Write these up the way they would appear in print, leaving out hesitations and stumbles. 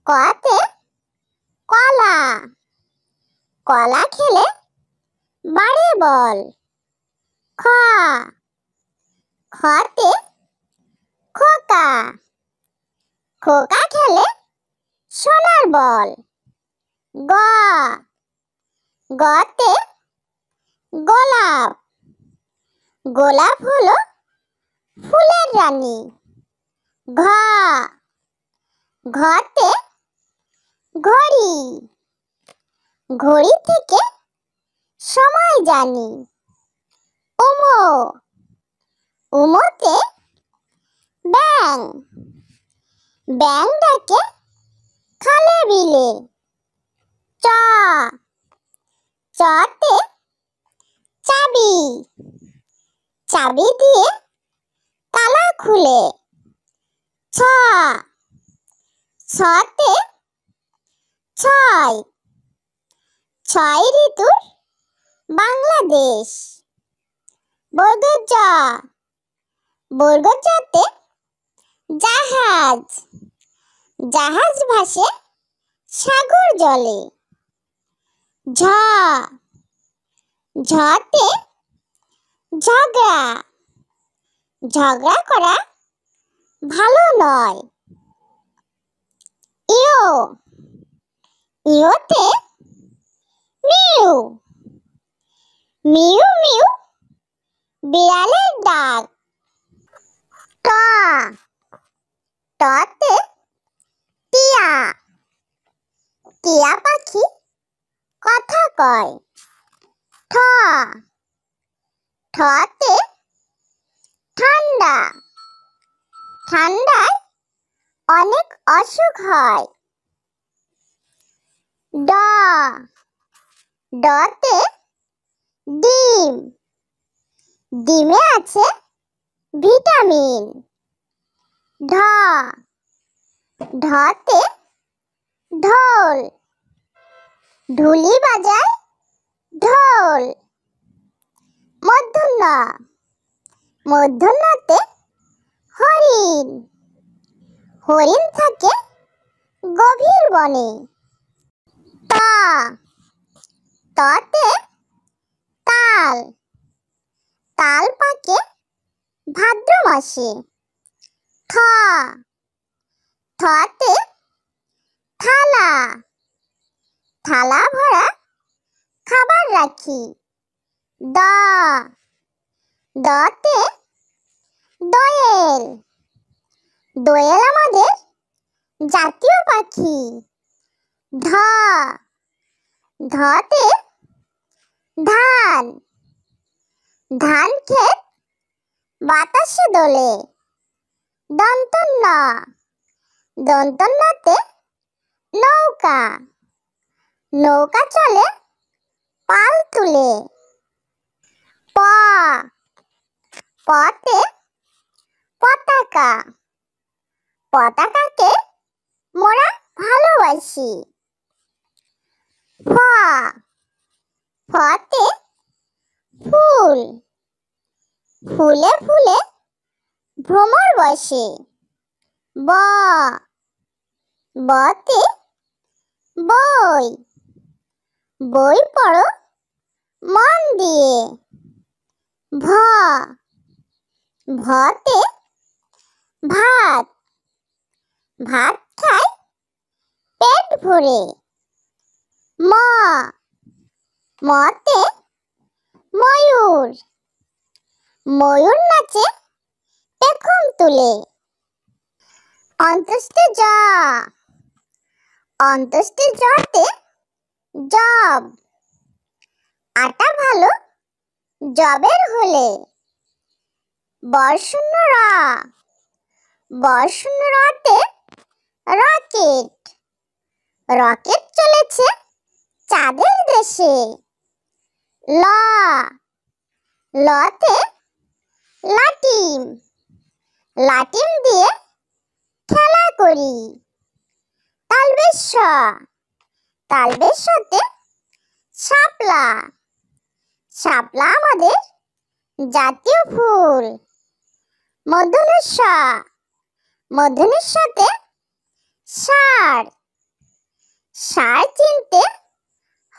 কতে কলা, কলা খেলে বাড়ে বল। খ, খতে খোকা, খোকা খেলে সোনার বল। গ, গতে গোলাপ, গোলাপ হলো ফুলের রানী। ঘ, ঘতে ঘড়ি, ঘড়ি থেকে সময় জানি। উমো, উমোতে ব্যাঙ, ব্যাঙ ডাকে খালে বিলে। চ, চতে চাবি, চাবি দিয়ে তালা খুলে। ছ, ছতে ছয়, ছয় ঋতুর বাংলাদেশ। বর্গ জ, বর্গ জতে জাহাজ, জাহাজ ভাসে সাগর জলে। ঝ, ঝতে ঝগড়া, ঝগড়া করা ভালো নয়। ইয়, ইয়তে মিউ, মিউ মিউ বিড়ালের ডাক। ট, টতে টিয়া, টিয়া পাখি কথা কয়। ঠ, ঠতে ঠান্ডা, ঠান্ডায় অনেক অসুখ হয়। ড, ডতে ডিম, ডিমে আছে ভিটামিন। ঢ, ঢতে ঢোল, ঢুলি বাজায় ঢোল। মূর্ধন্য, মূর্ধন্যতে হরিণ, হরিণ থাকে গভীর বনে। ত, ততে তাল, তাল পাকে ভাদ্র মাসে। থ, থতে থালা, থালা ভরা খাবার রাখি। দ, দতে দোয়েল, দোয়েল আমাদের জাতীয় পাখি। ধ, ধতে ধান, ধান ক্ষেত বাতাসে দোলে। দন্তন্য, দন্তন্যতে নৌকা, নৌকা চলে পাল তুলে। প, পতে পতাকা, পতাকাকে মোরা ভালোবাসি। ফ, ফতে ফুল, ফুলে ফুলে ভ্রমর বসে। ব, বতে বই, বই পড়ো মন দিয়ে। ভ, ভতে ভাত, ভাত খায় পেট ভরে। ম, মতে ময়ূর, ময়ূর নাচে পেখম তুলে। অন্ত্যেষ্টি জ, অন্ত্যেষ্টি জতে জব, আটা ভালো জবের হলে। বর্ষণ্য র, বর্ষণ্য রতে রকেট, রকেট চলেছে চাঁদের দেশে। ল, লতে লাটিম, লাটিম দিয়ে খেলা করি। তালবেশ, তালবেশতে শাপলা, শাপলা আমাদের জাতীয় ফুল। মূর্ধন্য ষ, মূর্ধন্য ষতে ষাঁড়, ষাঁড় চিনতে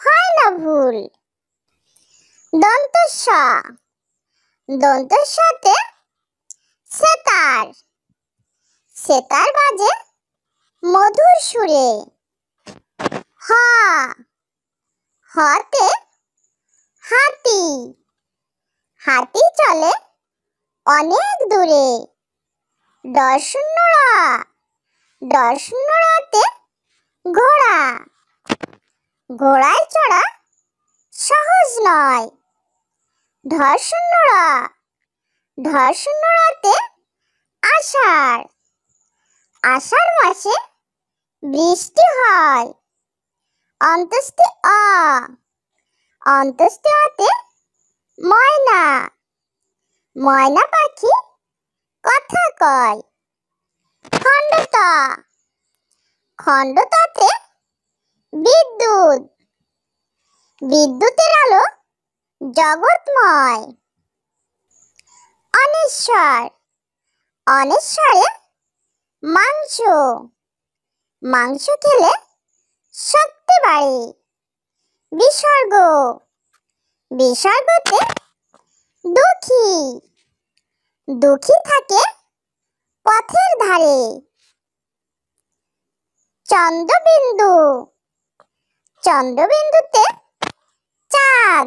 হয় না ভুল। দন্ত স, দন্ত সতে সেতার, সেতার বাজে মধুর সুরে। হ, হতে হাতি, হাতি চলে অনেক দূরে। ডরশূন্য র, ডরশূন্য রতে ঘোড়া, ঘোড়ায় চড়া সহজ নয়। ঢশূন্য র, ঢশূন্য রতে আষাঢ়, আষাঢ় মাসে বৃষ্টি হয়। অন্তস্থি অ, অন্তস্থি অতে ময়না, ময়না পাখি কথা কয়। খণ্ডত, খণ্ডততে বিদ্যুৎ, বিদ্যুতের আলো জগৎময়। অনেশ্বর, অনেশ্বরে মাংস, মাংস খেলে শক্তি বাড়ে। বিসর্গ, বিসর্গতে দুঃখী, দুঃখী থাকে পথের ধারে। চন্দ্রবিন্দু, চন্দ্রবিন্দুতে চাঁদ,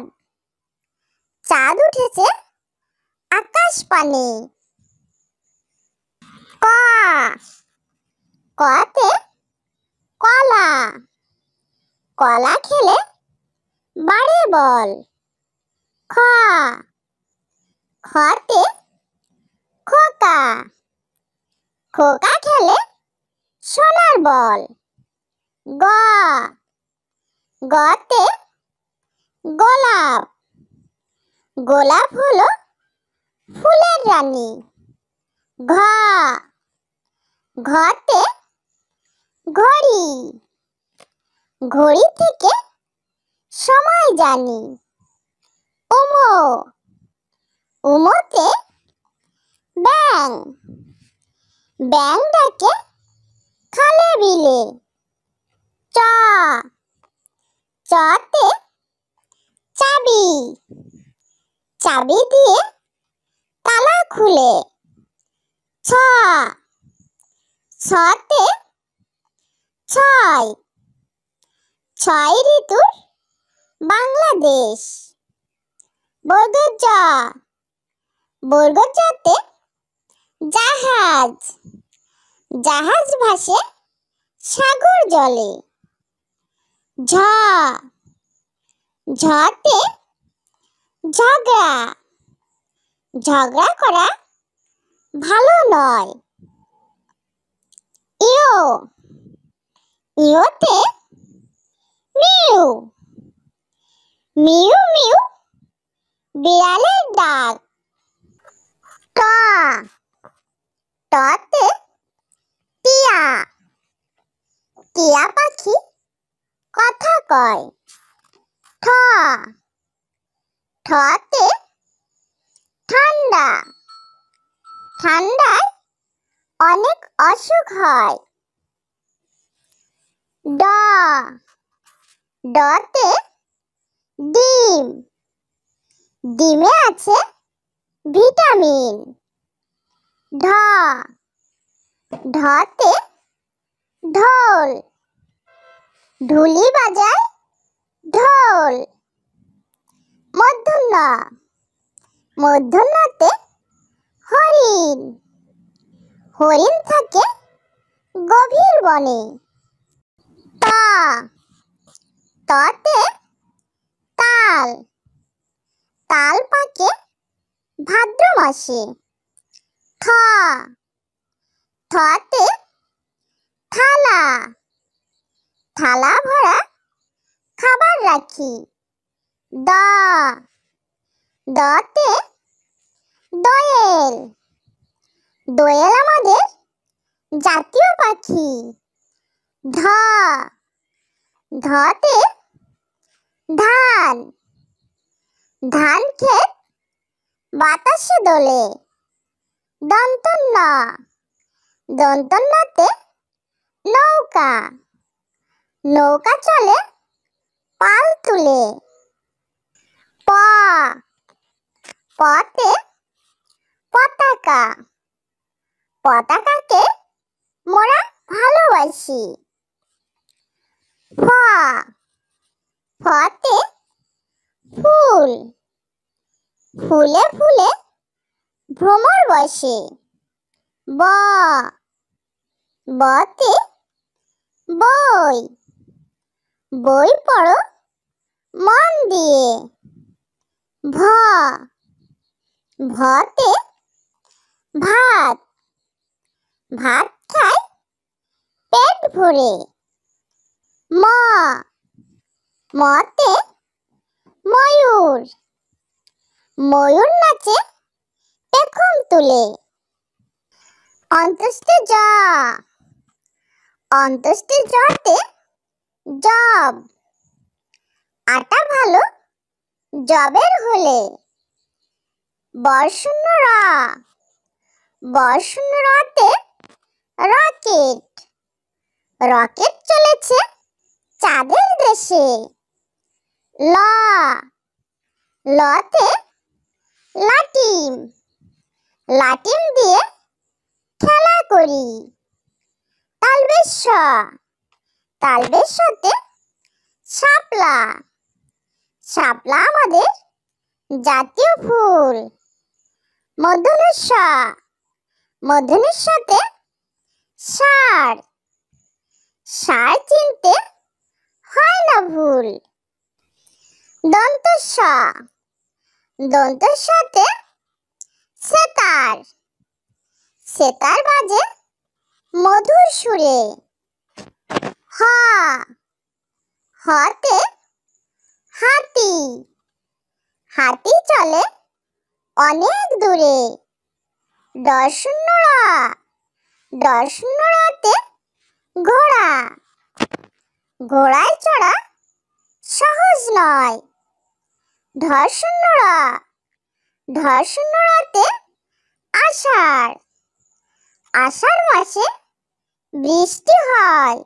চাঁদ উঠেছে আকাশ পানে। ক, কতে কলা, কলা খেলে বাড়ে বল। খ, খতে খোকা, খোকা খেলে সোনার বল। গ, গতে গোলাপ, গোলাপ হলো ফুলের রানী। ঘ, ঘতে ঘড়ি, ঘড়ি থেকে সময় জানি। উম, উমতে ব্যাং, ব্যাং ডাকে খালে বিলে। চ, চতে চাবি, চাবি দিয়ে তালা খুলে। ছ, ছতে ছয়, ছয় ঋতুর বাংলাদেশ। বর্গ জ, বর্গ জতে জাহাজ, জাহাজ ভাসে সাগর জলে। ঝ, ঝতে ঝগড়া, ঝগড়া করা ভালো নয়। ইয়, ইয়তে মিউ, মিউ মিউ বিড়ালের ডাক। ট, টতে টিয়া, টিয়া পাখি কথা কয়। ঠ, ঠতে ঠান্ডা, ঠান্ডায় অনেক অসুখ হয়। ড, ডতে ডিম, ডিমে আছে ভিটামিন। ঢ, ঢতে ঢোল, ঢুলি বাজায় ঢোল। মূর্ধন্য, মূর্ধন্যতে হরিণ, হরিণ থাকে গভীর বনে। ত, ততে তাল, তাল পাকে ভাদ্র মাসে। থ, থতে থালা, থালা ভরা খাবার রাখি। দ, দতে দোয়েল, দোয়েল আমাদের জাতীয় পাখি। ধ, ধতে ধান, ধান ক্ষেত বাতাসে দোলে। দন্তন্য, দন্তন্যতে নৌকা, নৌকা চলে পাল তুলে। প পতে পতাকা, পতাকাকে মোরা ভালোবাসি। ফ ফতে ফুল, ফুলে ফুলে ভ্রমর বসে। ব বতে বই, বই পড়ো মন দিয়ে। ভ ভতে ভাত, ভাত খায় পেট ভরে। ম মতে ময়ূর, ময়ূর নাচে পেখম তুলে। অন্ত্যেষ্টি জ অন্ত্যেষ্টি জতে জব, আটা ভালো জবের হলে। বর্ষণ্য র বর্ষণ্য রতে রকেট, রকেট চলেছে চাঁদের দেশে। ল লতে লাটিম, লাটিম দিয়ে খেলা করি। তালবেশ তালবেশ শতে শাপলা, শাপলা আমাদের জাতীয় ফুল। মূর্ধন্য ষ মূর্ধন্য শতে ষাঁড়, ষাঁড় চিনতে হয় না ভুল। দন্ত স দন্ত শতে সেতার, সেতার বাজে মধুর সুরে। হ হতে হাতি, হাতি চলে অনেক দূরে। ডর্শন্য র ডর্শন্য রতে ঘোড়া, ঘোড়ায় চড়া সহজ নয়। ধর্ষণ্য র ধর্ষণ্য রতে আষাঢ়, আষাঢ় মাসে বৃষ্টি হয়।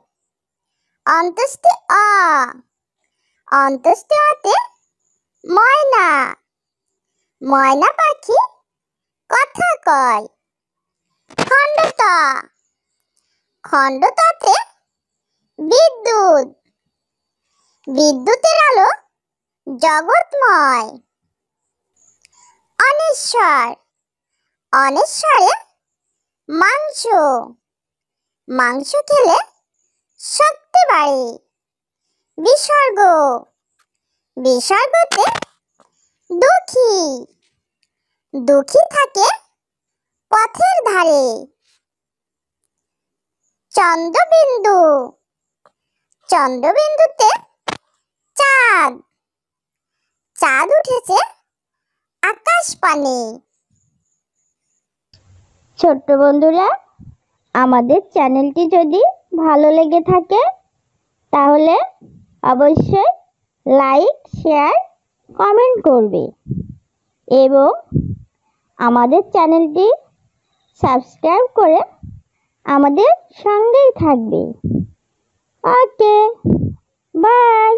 অন্ত্যেষ্টি অ অন্ত্যেষ্টি অতে ময়না, ময়না পাখি কথা কয়। খণ্ডত খণ্ডততে বিদ্যুৎ, বিদ্যুতের আলো জগৎময়। অনেশ্বর অনেশ্বরে মাংস, মাংস খেলে শক্তি বাড়ে। বিসর্গ বিসর্গতে দুঃখী, দুঃখী থাকে পথের ধারে। চন্দ্রবিন্দু চন্দ্রবিন্দুতে চাঁদ, চাঁদ উঠেছে আকাশ পানে। ছোট্ট বন্ধুরা, আমাদের চ্যানেলটি যদি ভালো লেগে থাকে তাহলে অবশ্যই লাইক, শেয়ার, কমেন্ট করবে এবং আমাদের চ্যানেলটি সাবস্ক্রাইব করে আমাদের সঙ্গেই থাকবে। ওকে, বাই।